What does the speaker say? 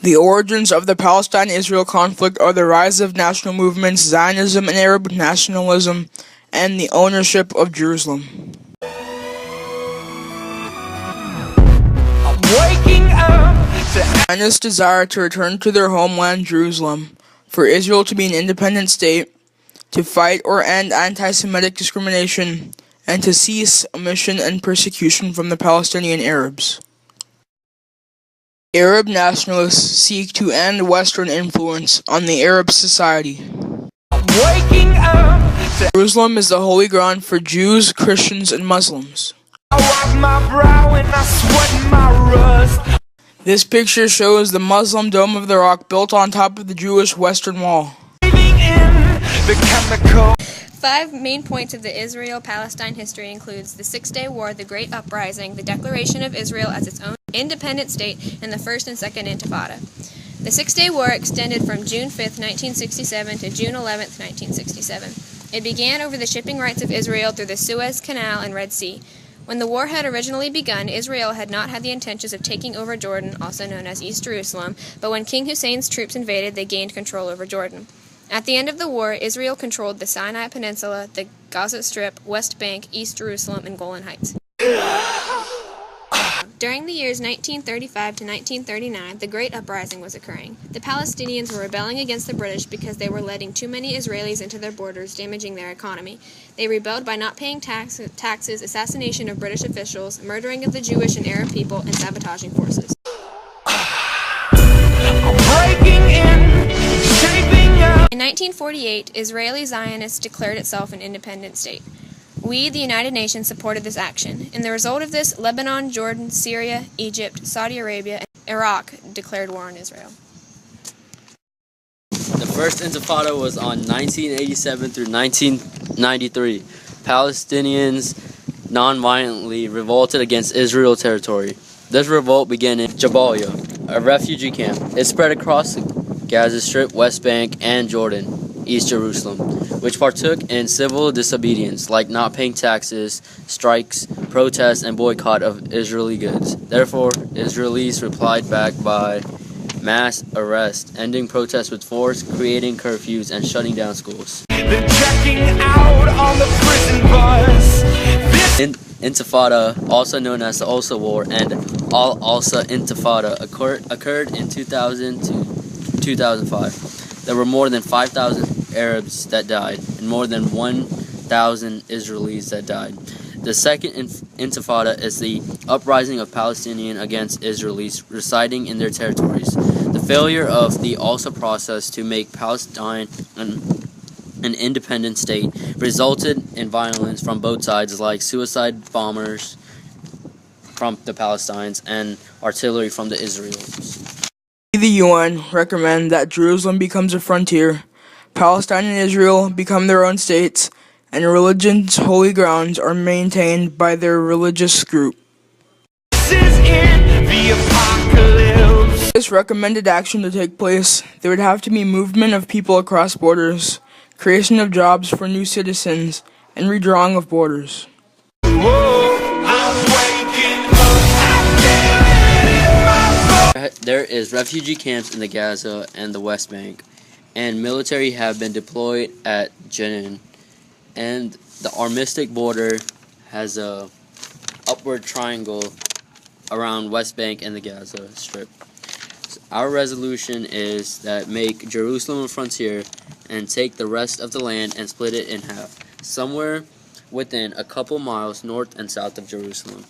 The origins of the Palestine Israel conflict are the rise of national movements, Zionism and Arab nationalism, and the ownership of Jerusalem. I'm waking up to Zionist desire to return to their homeland, Jerusalem, for Israel to be an independent state, to fight or end anti-Semitic discrimination, and to cease omission and persecution from the Palestinian Arabs. Arab nationalists seek to end Western influence on the Arab society. Waking up Jerusalem is the holy ground for Jews, Christians, and Muslims. I wipe my brow and I sweat my rust. This picture shows the Muslim Dome of the Rock built on top of the Jewish Western Wall. 5 main points of the Israel-Palestine history includes the Six-Day War, the Great Uprising, the declaration of Israel as its own independent state, and the First and Second Intifada. The Six-Day War extended from June 5, 1967 to June 11, 1967. It began over the shipping rights of Israel through the Suez Canal and Red Sea. When the war had originally begun, Israel had not had the intentions of taking over Jordan, also known as East Jerusalem, but when King Hussein's troops invaded, they gained control over Jordan. At the end of the war, Israel controlled the Sinai Peninsula, the Gaza Strip, West Bank, East Jerusalem, and Golan Heights. During the years 1935 to 1939, the Great Uprising was occurring. The Palestinians were rebelling against the British because they were letting too many Israelis into their borders, damaging their economy. They rebelled by not paying taxes, assassination of British officials, murdering of the Jewish and Arab people, and sabotaging forces. In 1948, Israeli Zionists declared itself an independent state. We, the United Nations, supported this action. In the result of this, Lebanon, Jordan, Syria, Egypt, Saudi Arabia, and Iraq declared war on Israel. The first Intifada was on 1987 through 1993. Palestinians non-violently revolted against Israel territory. This revolt began in Jabalia, a refugee camp. It spread across the Gaza Strip, West Bank, and Jordan, East Jerusalem, which partook in civil disobedience like not paying taxes, strikes, protests, and boycott of Israeli goods. Therefore, Israelis replied back by mass arrest, ending protests with force, creating curfews, and shutting down schools. They're checking out on the prison bus. Intifada, also known as the Osa War and Al-Aqsa Intifada, occurred in 2000 to 2005. There were more than 5,000 Arabs that died and more than 1,000 Israelis that died. The second Intifada is the uprising of Palestinians against Israelis residing in their territories. The failure of the Osa process to make Palestine an independent state resulted in violence from both sides, like suicide bombers from the Palestinians and artillery from the Israelis. The UN recommend that Jerusalem becomes a frontier, Palestine and Israel become their own states, and religion's holy grounds are maintained by their religious group. This recommended action to take place, there would have to be movement of people across borders, creation of jobs for new citizens, and redrawing of borders. There is refugee camps in the Gaza and the West Bank, and military have been deployed at Jenin, and the Armistice border has a upward triangle around West Bank and the Gaza Strip. So our resolution is that make Jerusalem a frontier and take the rest of the land and split it in half, somewhere within a couple miles north and south of Jerusalem.